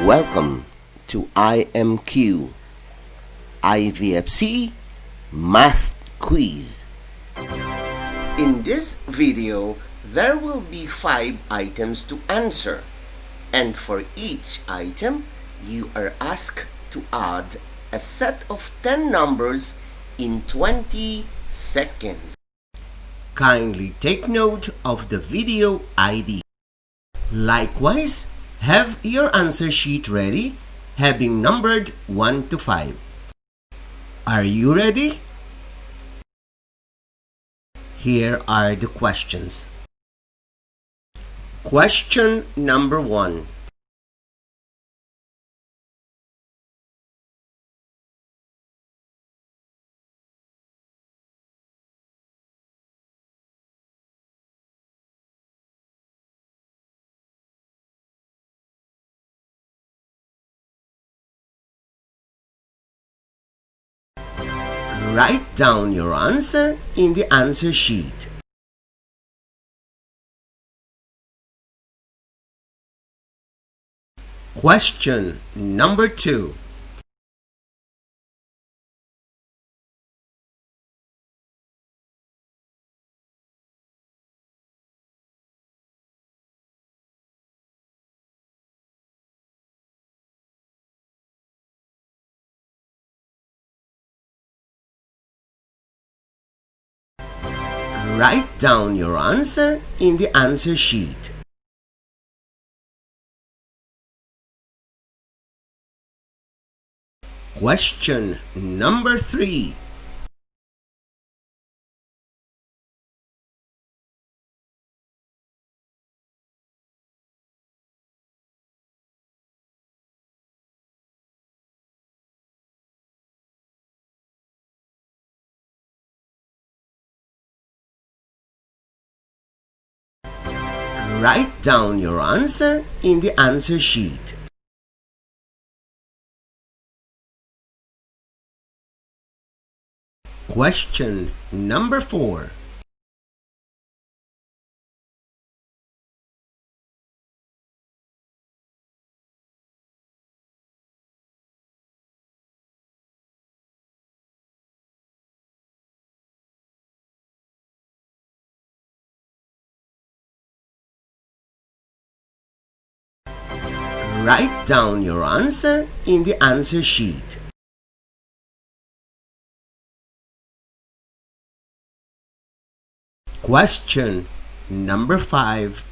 Welcome to IMQ IVFC Math Quiz. In this video, there will be 5 items to answer, and for each item, you are asked to add a set of 10 numbers in 20 seconds. Kindly take note of the video ID. Likewise, have your answer sheet ready, having numbered 1 to 5. Are you ready? Here are the questions. Question number 1. Write down your answer in the answer sheet. Question number 2. Write down your answer in the answer sheet. Question number 3. Write down your answer in the answer sheet. Question number 4. Write down your answer in the answer sheet. Question number 5.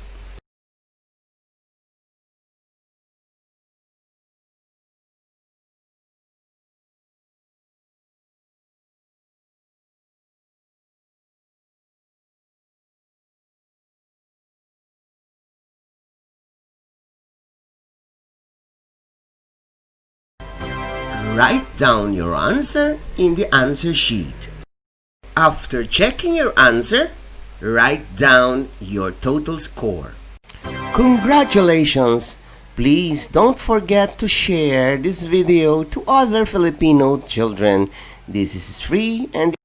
Write down your answer in the answer sheet. After checking your answer, write down your total score. Congratulations! Please don't forget to share this video to other Filipino children. This is free and